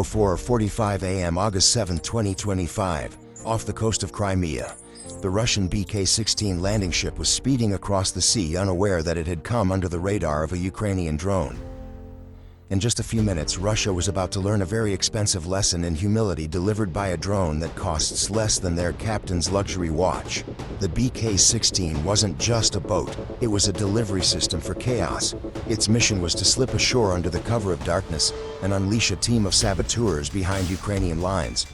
04:45 a.m. August 7, 2025, off the coast of Crimea. The Russian BK-16 landing ship was speeding across the sea, unaware that it had come under the radar of a Ukrainian drone. In just a few minutes, Russia was about to learn a very expensive lesson in humility delivered by a drone that costs less than their captain's luxury watch. The BK-16 wasn't just a boat, it was a delivery system for chaos. Its mission was to slip ashore under the cover of darkness and unleash a team of saboteurs behind Ukrainian lines.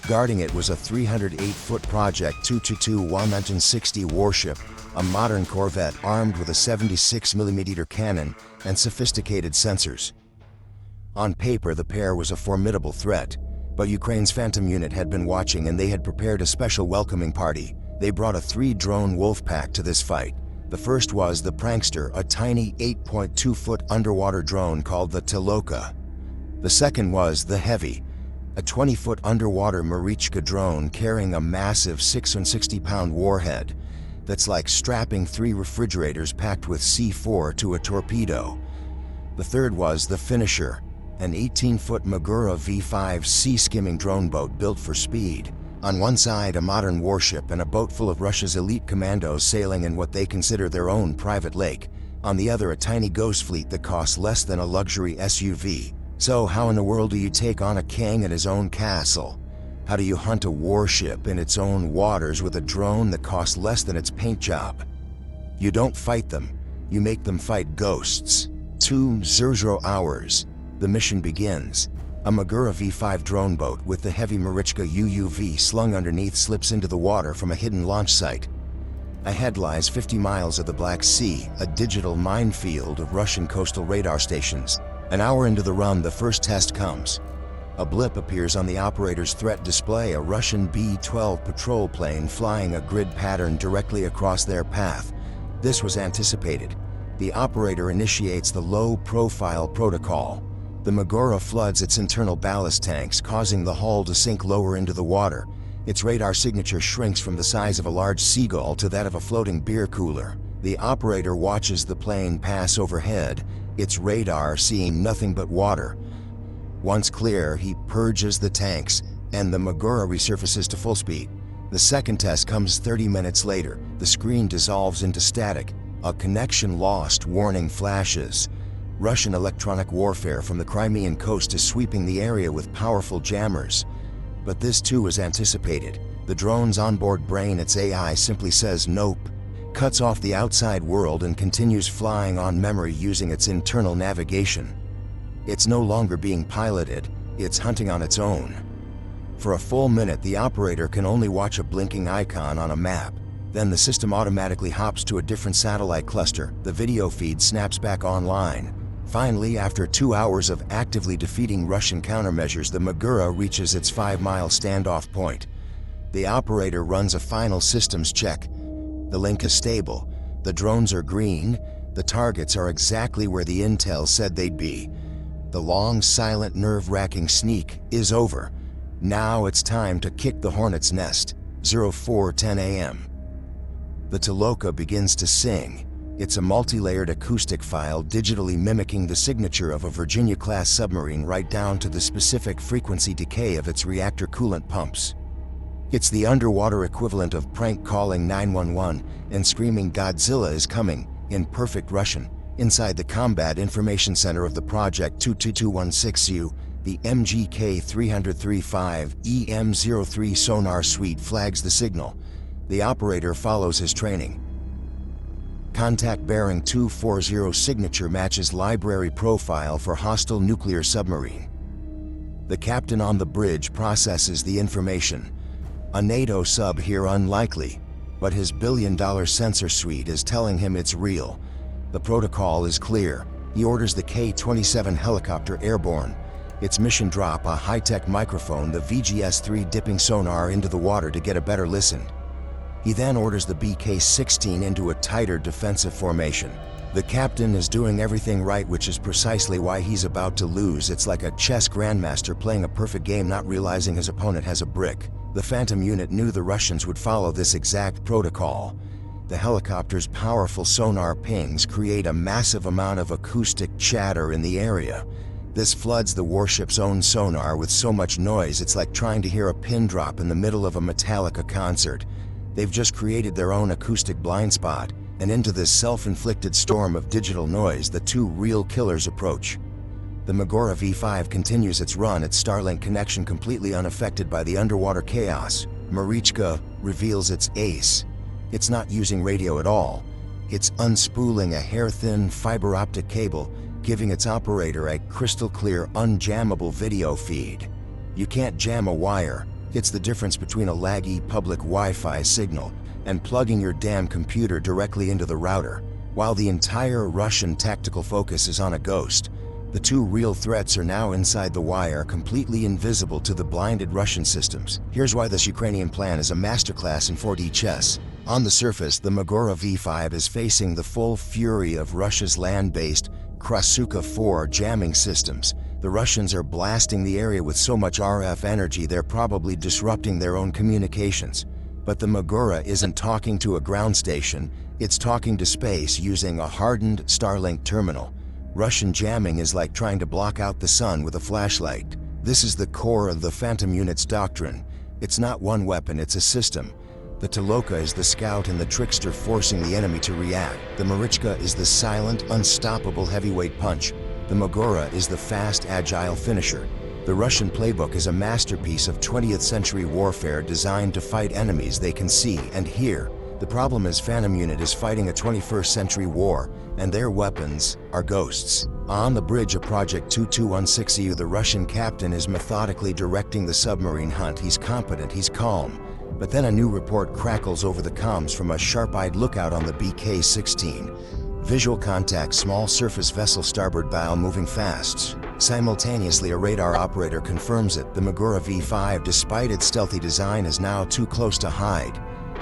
Guarding it was a 308-foot Project 222-160 warship, a modern corvette armed with a 76mm cannon and sophisticated sensors. On paper, the pair was a formidable threat, but Ukraine's Phantom unit had been watching and they had prepared a special welcoming party. They brought a 3-drone wolf pack to this fight. The first was the Prankster, a tiny 8.2-foot underwater drone called the Toloka. The second was the Heavy, a 20-foot underwater Marichka drone carrying a massive 660-pound warhead that's like strapping 3 refrigerators packed with C4 to a torpedo. The third was the Finisher, an 18-foot Magura V5 sea-skimming drone boat built for speed. On one side, a modern warship and a boat full of Russia's elite commandos sailing in what they consider their own private lake. On the other, a tiny ghost fleet that costs less than a luxury SUV. So how in the world do you take on a king at his own castle? How do you hunt a warship in its own waters with a drone that costs less than its paint job? You don't fight them, you make them fight ghosts. 2:00 hours. The mission begins. A Magura V5 drone boat with the heavy Marichka UUV slung underneath slips into the water from a hidden launch site. Ahead lies 50 miles of the Black Sea, a digital minefield of Russian coastal radar stations. An hour into the run, the first test comes. A blip appears on the operator's threat display, a Russian B-12 patrol plane flying a grid pattern directly across their path. This was anticipated. The operator initiates the low-profile protocol. The Magura floods its internal ballast tanks, causing the hull to sink lower into the water. Its radar signature shrinks from the size of a large seagull to that of a floating beer cooler. The operator watches the plane pass overhead, its radar seeing nothing but water. Once clear, he purges the tanks, and the Magura resurfaces to full speed. The second test comes 30 minutes later. The screen dissolves into static. A connection lost warning flashes. Russian electronic warfare from the Crimean coast is sweeping the area with powerful jammers. But this too is anticipated. The drone's onboard brain, its AI, simply says nope, cuts off the outside world and continues flying on memory using its internal navigation. It's no longer being piloted, it's hunting on its own. For a full minute, the operator can only watch a blinking icon on a map. Then the system automatically hops to a different satellite cluster. The video feed snaps back online. Finally, after 2 hours of actively defeating Russian countermeasures, the Magura reaches its 5-mile standoff point. The operator runs a final systems check. The link is stable. The drones are green. The targets are exactly where the intel said they'd be. The long, silent, nerve-wracking sneak is over. Now it's time to kick the hornet's nest. 04:10 a.m. The Toloka begins to sing. It's a multi-layered acoustic file digitally mimicking the signature of a Virginia-class submarine right down to the specific frequency decay of its reactor coolant pumps. It's the underwater equivalent of prank calling 911 and screaming "Godzilla is coming" in perfect Russian. Inside the Combat Information Center of the Project 222-160U, the MGK-335 EM-03 sonar suite flags the signal. The operator follows his training. Contact bearing 240 signature matches library profile for hostile nuclear submarine. The captain on the bridge processes the information. A NATO sub here unlikely, but his billion-dollar sensor suite is telling him it's real. The protocol is clear. He orders the K-27 helicopter airborne. Its mission: drop a high-tech microphone, the VGS-3 dipping sonar into the water to get a better listen. He then orders the BK-16 into a tighter defensive formation. The captain is doing everything right, which is precisely why he's about to lose. It's like a chess grandmaster playing a perfect game, not realizing his opponent has a brick. The Phantom unit knew the Russians would follow this exact protocol. The helicopter's powerful sonar pings create a massive amount of acoustic chatter in the area. This floods the warship's own sonar with so much noise it's like trying to hear a pin drop in the middle of a Metallica concert. They've just created their own acoustic blind spot, and into this self-inflicted storm of digital noise the two real killers approach. The Magora V5 continues its run, its Starlink connection completely unaffected by the underwater chaos. Marichka reveals its ace. It's not using radio at all. It's unspooling a hair-thin fiber optic cable, giving its operator a crystal-clear, unjammable video feed. You can't jam a wire. It's the difference between a laggy public Wi-Fi signal and plugging your damn computer directly into the router. While the entire Russian tactical focus is on a ghost, the two real threats are now inside the wire, completely invisible to the blinded Russian systems. Here's why this Ukrainian plan is a masterclass in 4D chess. On the surface, the Magora V5 is facing the full fury of Russia's land-based Krasuka 4 jamming systems. The Russians are blasting the area with so much RF energy they're probably disrupting their own communications. But the Magora isn't talking to a ground station, it's talking to space using a hardened Starlink terminal. Russian jamming is like trying to block out the sun with a flashlight. This is the core of the Phantom Unit's doctrine. It's not one weapon, it's a system. The Toloka is the scout and the trickster forcing the enemy to react. The Marichka is the silent, unstoppable heavyweight punch. The Magora is the fast, agile finisher. The Russian playbook is a masterpiece of 20th century warfare designed to fight enemies they can see and hear. The problem is Phantom Unit is fighting a 21st century war, and their weapons are ghosts. On the bridge of Project 2216U, the Russian captain is methodically directing the submarine hunt. He's competent, he's calm. But then a new report crackles over the comms from a sharp-eyed lookout on the BK-16. Visual contact, small surface vessel starboard bow moving fast. Simultaneously, a radar operator confirms it. The Magora V5, despite its stealthy design, is now too close to hide.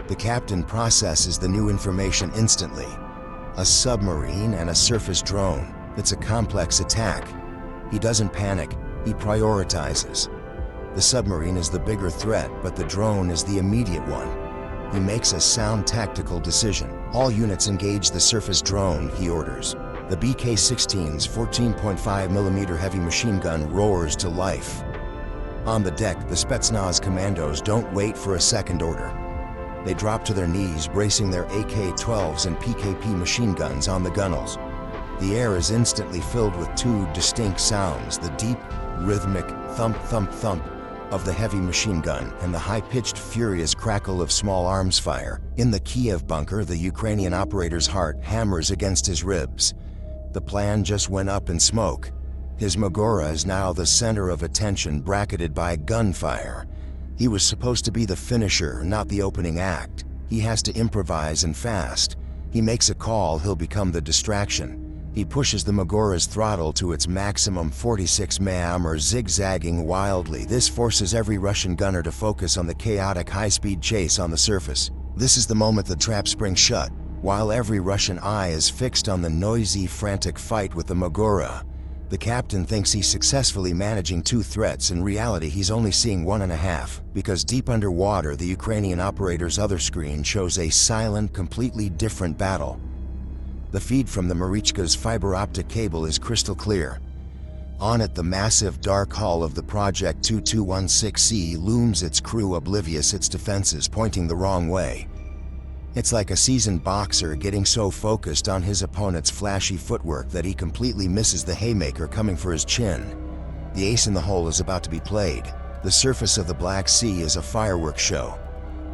The captain processes the new information instantly. A submarine and a surface drone. It's a complex attack. He doesn't panic, he prioritizes. The submarine is the bigger threat, but the drone is the immediate one. He makes a sound tactical decision. All units engage the surface drone, he orders. The BK-16's 14.5mm heavy machine gun roars to life. On the deck, the Spetsnaz commandos don't wait for a second order. They drop to their knees, bracing their AK-12s and PKP machine guns on the gunnels. The air is instantly filled with two distinct sounds: the deep, rhythmic thump, thump, thump of the heavy machine gun and the high-pitched, furious crackle of small arms fire. In the Kiev bunker, the Ukrainian operator's heart hammers against his ribs. The plan just went up in smoke. His Magora is now the center of attention, bracketed by gunfire. He was supposed to be the finisher, not the opening act. He has to improvise and fast. He makes a call, he'll become the distraction. He pushes the Magora's throttle to its maximum 46 mph or zigzagging wildly. This forces every Russian gunner to focus on the chaotic high-speed chase on the surface. This is the moment the trap springs shut, while every Russian eye is fixed on the noisy, frantic fight with the Magora. The captain thinks he's successfully managing two threats. In reality, he's only seeing one and a half, because deep underwater, the Ukrainian operator's other screen shows a silent, completely different battle. The feed from the Marichka's fiber optic cable is crystal clear. On it, the massive dark hull of the Project 2216C looms, its crew oblivious, its defenses pointing the wrong way. It's like a seasoned boxer getting so focused on his opponent's flashy footwork that he completely misses the haymaker coming for his chin. The ace in the hole is about to be played. The surface of the Black Sea is a fireworks show.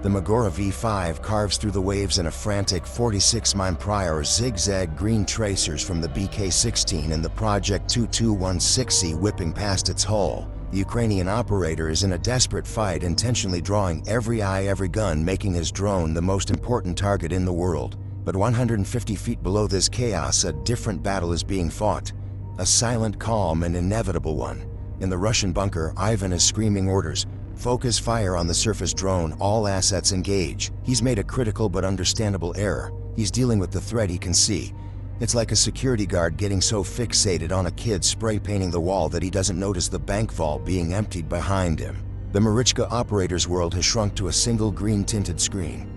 The Magora V5 carves through the waves in a frantic 46 mph zigzag, green tracers from the BK-16 and the Project 2216C whipping past its hull. The Ukrainian operator is in a desperate fight, intentionally drawing every eye, every gun, making his drone the most important target in the world. But 150 feet below this chaos, a different battle is being fought. A silent, calm, and inevitable one. In the Russian bunker, Ivan is screaming orders. Focus fire on the surface drone, all assets engage. He's made a critical but understandable error. He's dealing with the threat he can see. It's like a security guard getting so fixated on a kid spray painting the wall that he doesn't notice the bank vault being emptied behind him. The Marichka operator's world has shrunk to a single green tinted screen.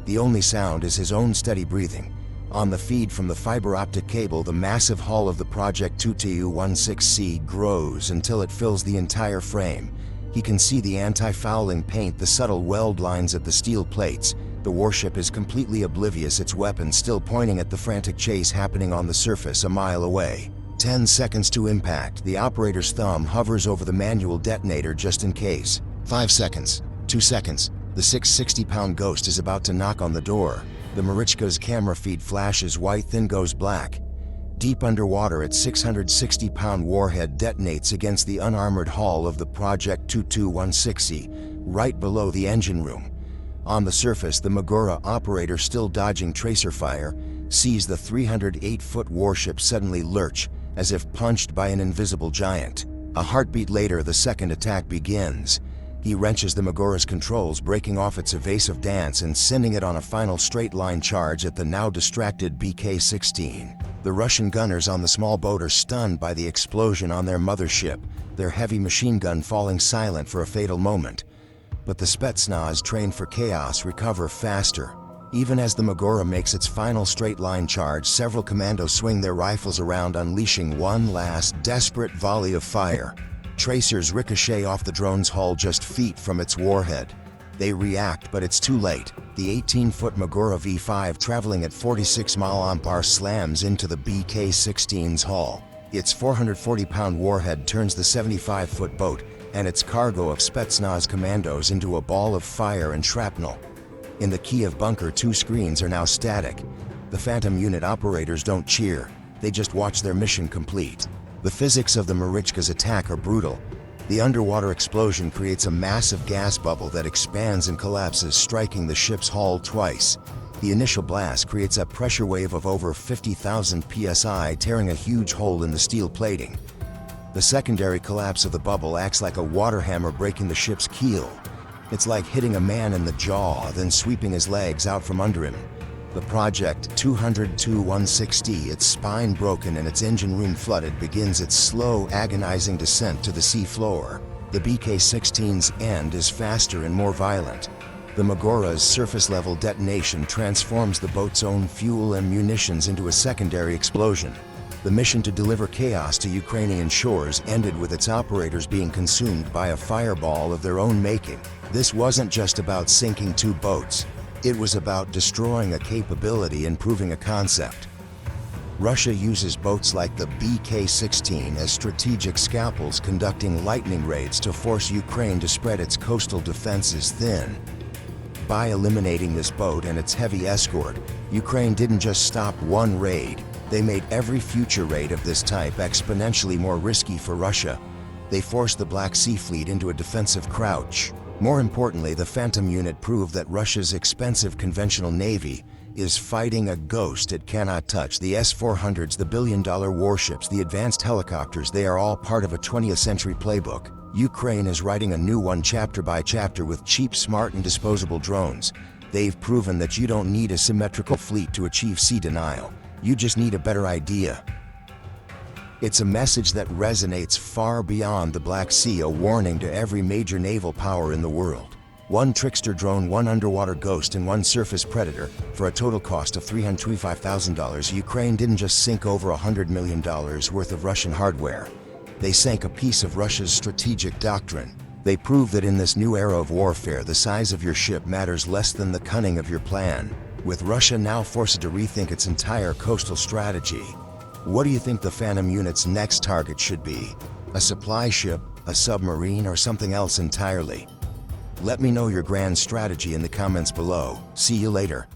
The only sound is his own steady breathing. On the feed from the fiber optic cable, the massive hull of the Project 2Tu-16C grows until it fills the entire frame. He can see the anti-fouling paint, the subtle weld lines at the steel plates. The warship is completely oblivious, its weapon still pointing at the frantic chase happening on the surface a mile away. 10 seconds to impact. The operator's thumb hovers over the manual detonator just in case. 5 seconds. 2 seconds. The 660-pound ghost is about to knock on the door. The Marichka's camera feed flashes white, then goes black. Deep underwater, its 660-pound warhead detonates against the unarmored hull of the Project 2Tu-16C, right below the engine room. On the surface, the Magura operator, still dodging tracer fire, sees the 308-foot warship suddenly lurch, as if punched by an invisible giant. A heartbeat later, the second attack begins. He wrenches the Magura's controls, breaking off its evasive dance and sending it on a final straight-line charge at the now distracted BK-16. The Russian gunners on the small boat are stunned by the explosion on their mothership, their heavy machine gun falling silent for a fatal moment. But the Spetsnaz, trained for chaos, recover faster. Even as the Magura makes its final straight-line charge, several commandos swing their rifles around, unleashing one last desperate volley of fire. Tracers ricochet off the drone's hull just feet from its warhead. They react, but it's too late. The 18-foot Magura V5, traveling at 46 mph, slams into the BK-16's hull. Its 440-pound warhead turns the 75-foot boat and its cargo of Spetsnaz commandos into a ball of fire and shrapnel. In the Kiev bunker, 2 screens are now static. The Phantom unit operators don't cheer. They just watch their mission complete. The physics of the Marichka's attack are brutal. The underwater explosion creates a massive gas bubble that expands and collapses, striking the ship's hull twice. The initial blast creates a pressure wave of over 50,000 psi, tearing a huge hole in the steel plating. The secondary collapse of the bubble acts like a water hammer, breaking the ship's keel. It's like hitting a man in the jaw, then sweeping his legs out from under him. The Project 2Tu-16C, its spine broken and its engine room flooded, begins its slow, agonizing descent to the sea floor. The BK-16's end is faster and more violent. The Magura's surface-level detonation transforms the boat's own fuel and munitions into a secondary explosion. The mission to deliver chaos to Ukrainian shores ended with its operators being consumed by a fireball of their own making. This wasn't just about sinking 2 boats. It was about destroying a capability and proving a concept. Russia uses boats like the BK-16 as strategic scalpels, conducting lightning raids to force Ukraine to spread its coastal defenses thin. By eliminating this boat and its heavy escort, Ukraine didn't just stop one raid. They made every future raid of this type exponentially more risky for Russia. They forced the Black Sea Fleet into a defensive crouch. More importantly, the Phantom unit proved that Russia's expensive conventional navy is fighting a ghost it cannot touch. The S-400s, the billion-dollar warships, the advanced helicopters, they are all part of a 20th century playbook. Ukraine is writing a new one chapter by chapter with cheap, smart, and disposable drones. They've proven that you don't need a symmetrical fleet to achieve sea denial. You just need a better idea. It's a message that resonates far beyond the Black Sea, a warning to every major naval power in the world. 1 trickster drone, 1 underwater ghost, and 1 surface predator, for a total cost of $325,000. Ukraine didn't just sink over $100 million worth of Russian hardware. They sank a piece of Russia's strategic doctrine. They prove that in this new era of warfare, the size of your ship matters less than the cunning of your plan. With Russia now forced to rethink its entire coastal strategy, what do you think the Phantom unit's next target should be? A supply ship, a submarine, or something else entirely? Let me know your grand strategy in the comments below. See you later.